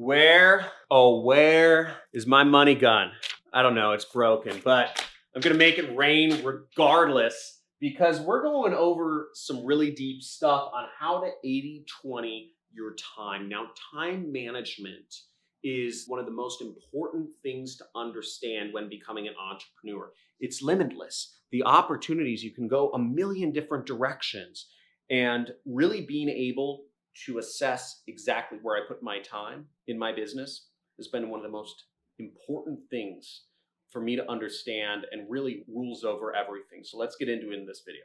Where is my money gun? I don't know, it's broken, but I'm gonna make it rain regardless because we're going over some really deep stuff on how to 80-20 your time. Now, time management is one of the most important things to understand when becoming an entrepreneur. It's limitless. The opportunities, you can go a million different directions, and really being able to assess exactly where I put my time in my business has been one of the most important things for me to understand and really rules over everything. So let's get into it in this video.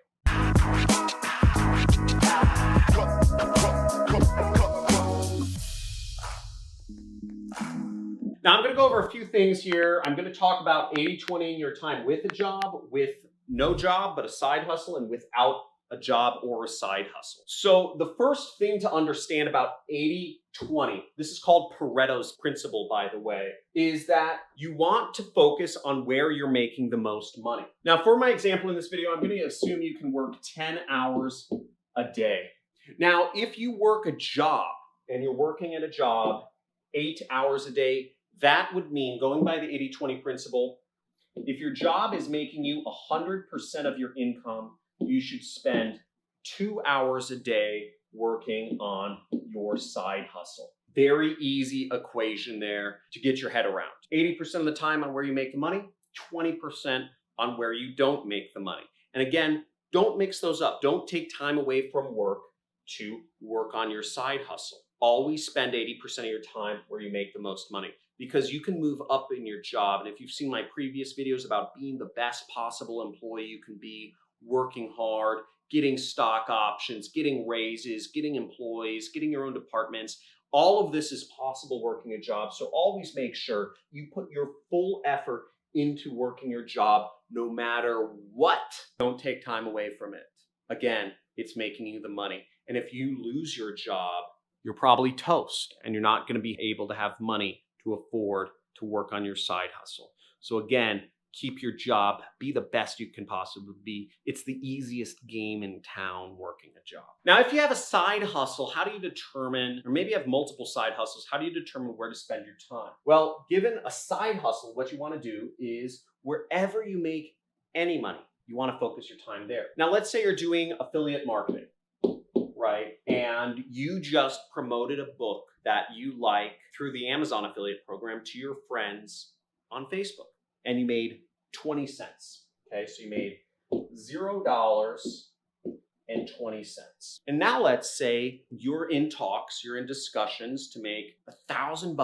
Now I'm going to go over a few things here. I'm going to talk about 80-20 in your time with a job, with no job, but a side hustle, and without a job or a side hustle. So the first thing to understand about 80-20, this is called Pareto's principle, by the way, is that you want to focus on where you're making the most money. Now, for my example in this video, I'm going to assume you can work 10 hours a day. Now, if you work a job and you're working at a job 8 hours a day, that would mean, going by the 80-20 principle, if your job is making you 100% of your income, you should spend 2 hours a day working on your side hustle. Very easy equation there to get your head around. 80% of the time on where you make the money, 20% on where you don't make the money. And again, don't mix those up. Don't take time away from work to work on your side hustle. Always spend 80% of your time where you make the most money, because you can move up in your job. And if you've seen my previous videos about being the best possible employee you can be, working hard, getting stock options, getting raises, getting employees, getting your own departments. All of this is possible working a job. So always make sure you put your full effort into working your job no matter what. Don't take time away from it. Again, it's making you the money. And if you lose your job, you're probably toast and you're not going to be able to have money to afford to work on your side hustle. So again, keep your job, be the best you can possibly be. It's the easiest game in town, working a job. Now, if you have a side hustle, how do you determine, or maybe you have multiple side hustles, how do you determine where to spend your time? Well, given a side hustle, what you want to do is wherever you make any money, you want to focus your time there. Now, let's say you're doing affiliate marketing, right? And you just promoted a book that you like through the Amazon affiliate program to your friends on Facebook, and you made 20 cents. Okay, so you made $0.20. And now let's say you're in talks, you're in discussions to make $1,000,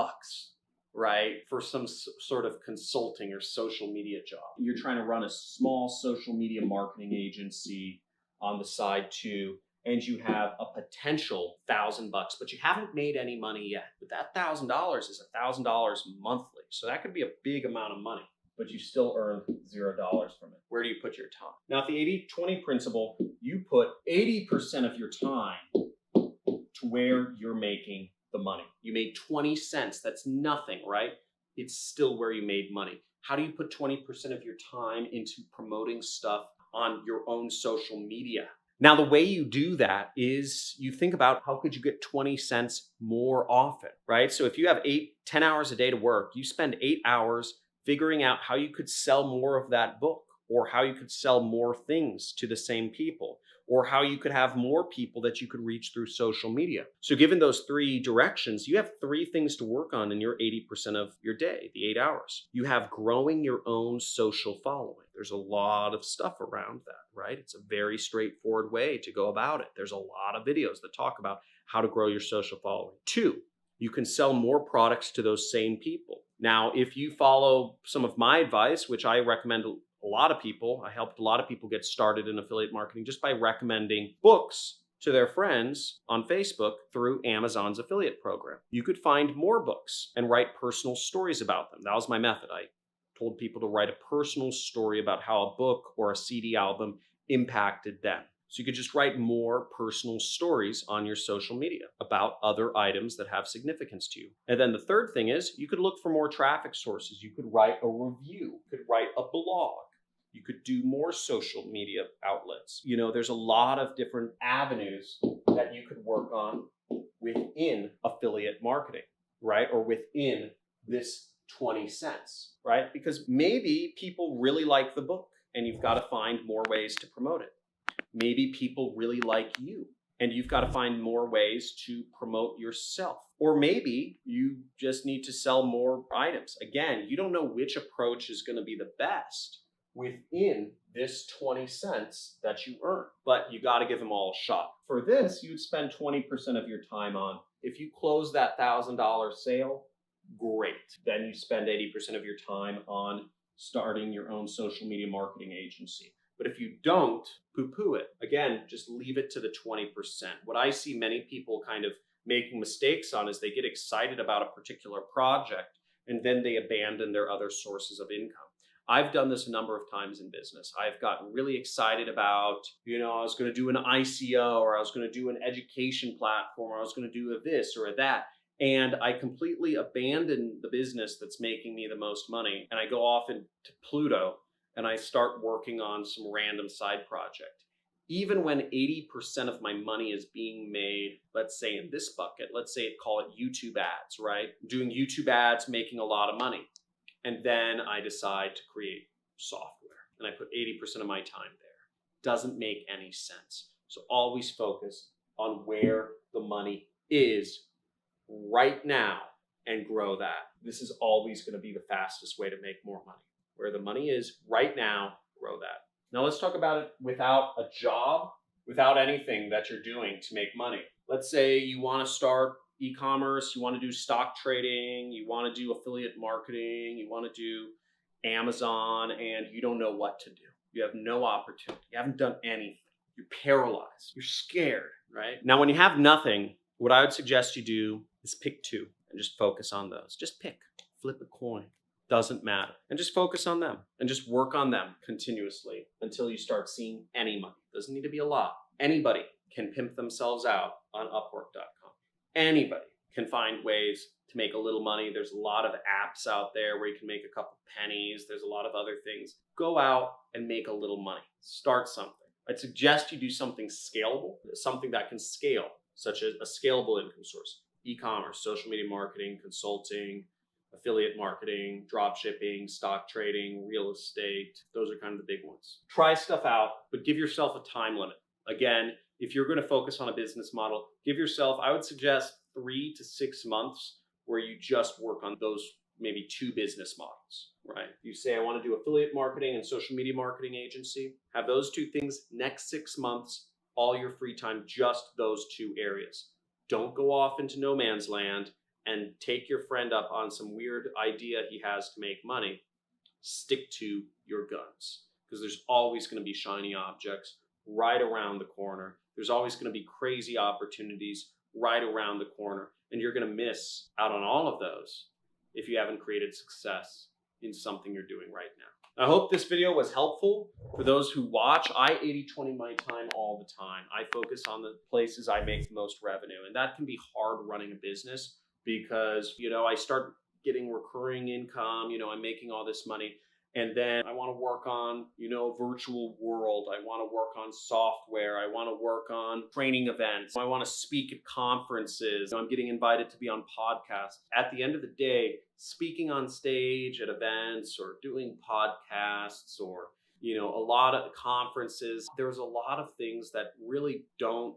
right? For some sort of consulting or social media job. You're trying to run a small social media marketing agency on the side too, and you have a potential $1,000, but you haven't made any money yet. But that $1,000 is $1,000 monthly. So that could be a big amount of money, but you still earn $0 from it. Where do you put your time? Now, at the 80-20 principle, you put 80% of your time to where you're making the money. You made 20 cents. That's nothing, right? It's still where you made money. How do you put 20% of your time into promoting stuff on your own social media? Now, the way you do that is you think about how could you get 20 cents more often, right? So if you have 10 hours a day to work, you spend 8 hours figuring out how you could sell more of that book, or how you could sell more things to the same people, or how you could have more people that you could reach through social media. So given those 3 directions, you have 3 things to work on in your 80% of your day, the 8 hours. You have growing your own social following. There's a lot of stuff around that, right? It's a very straightforward way to go about it. There's a lot of videos that talk about how to grow your social following. 2, you can sell more products to those same people. Now, if you follow some of my advice, which I recommend a lot of people, I helped a lot of people get started in affiliate marketing just by recommending books to their friends on Facebook through Amazon's affiliate program. You could find more books and write personal stories about them. That was my method. I told people to write a personal story about how a book or a CD album impacted them. So you could just write more personal stories on your social media about other items that have significance to you. And then the third thing is you could look for more traffic sources. You could write a review, you could write a blog. You could do more social media outlets. You know, there's a lot of different avenues that you could work on within affiliate marketing. right? Or within this 20 cents, right? Because maybe people really like the book and you've got to find more ways to promote it. Maybe people really like you and you've got to find more ways to promote yourself. Or maybe you just need to sell more items. Again, you don't know which approach is going to be the best within this 20 cents that you earn, but you got to give them all a shot. For this, you'd spend 20% of your time on. If you close that $1,000 sale, great. Then you spend 80% of your time on starting your own social media marketing agency. But if you don't, poo-poo it. Again, just leave it to the 20%. What I see many people kind of making mistakes on is they get excited about a particular project and then they abandon their other sources of income. I've done this a number of times in business. I've gotten really excited about, I was going to do an ICO, or I was going to do an education platform, or I was going to do a this or a that. And I completely abandon the business that's making me the most money. And I go off into Pluto and I start working on some random side project. Even when 80% of my money is being made, let's say in this bucket, let's say call it YouTube ads, right? Doing YouTube ads, making a lot of money. And then I decide to create software and I put 80% of my time there. Doesn't make any sense. So always focus on where the money is right now and grow that. This is always going to be the fastest way to make more money. Where the money is right now, grow that. Now let's talk about it without a job, without anything that you're doing to make money. Let's say you want to start e-commerce, you want to do stock trading, you want to do affiliate marketing, you want to do Amazon, and you don't know what to do. You have no opportunity. You haven't done anything. You're paralyzed. You're scared, right? Now, when you have nothing, what I would suggest you do is pick two and just focus on those. Just pick, flip a coin. Doesn't matter. And just focus on them and just work on them continuously until you start seeing any money. Doesn't need to be a lot. Anybody can pimp themselves out on Upwork.com. Anybody can find ways to make a little money. There's a lot of apps out there where you can make a couple pennies. There's a lot of other things. Go out and make a little money. Start something. I'd suggest you do something scalable, something that can scale, such as a scalable income source. E-commerce, social media marketing, consulting, affiliate marketing, drop shipping, stock trading, real estate. Those are kind of the big ones. Try stuff out, but give yourself a time limit. Again, if you're going to focus on a business model, give yourself, I would suggest 3 to 6 months where you just work on those maybe 2 business models, right? You say, I want to do affiliate marketing and social media marketing agency. Have those 2 things next 6 months, all your free time, just those 2 areas. Don't go off into no man's land and take your friend up on some weird idea he has to make money. Stick to your guns, because there's always going to be shiny objects right around the corner. There's always going to be crazy opportunities right around the corner, and you're going to miss out on all of those if you haven't created success in something you're doing right now. I hope this video was helpful for those who watch. I 80-20 my time all the time. I focus on the places I make the most revenue, and that can be hard running a business because, I start getting recurring income, I'm making all this money. And then I want to work on, a virtual world. I want to work on software. I want to work on training events. I want to speak at conferences. I'm getting invited to be on podcasts. At the end of the day, speaking on stage at events or doing podcasts or, a lot of conferences, there's a lot of things that really don't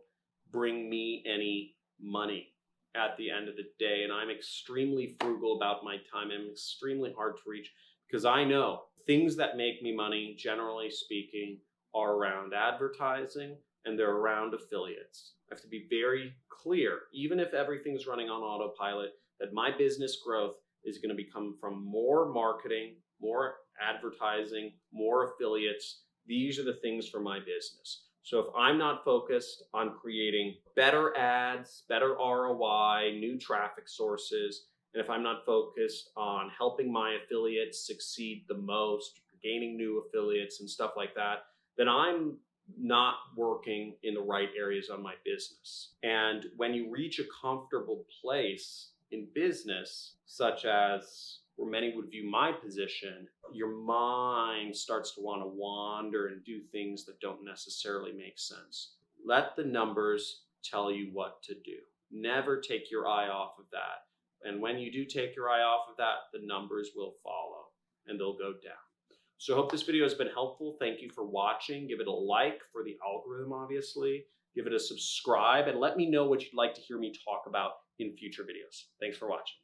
bring me any money at the end of the day. And I'm extremely frugal about my time. I'm extremely hard to reach. Because I know things that make me money, generally speaking, are around advertising and they're around affiliates. I have to be very clear, even if everything's running on autopilot, that my business growth is going to become from more marketing, more advertising, more affiliates. These are the things for my business. So if I'm not focused on creating better ads, better ROI, new traffic sources, and if I'm not focused on helping my affiliates succeed the most, gaining new affiliates and stuff like that, then I'm not working in the right areas on my business. And when you reach a comfortable place in business, such as where many would view my position, your mind starts to want to wander and do things that don't necessarily make sense. Let the numbers tell you what to do. Never take your eye off of that. And when you do take your eye off of that, the numbers will follow and they'll go down. So I hope this video has been helpful. Thank you for watching. Give it a like for the algorithm, obviously. Give it a subscribe and let me know what you'd like to hear me talk about in future videos. Thanks for watching.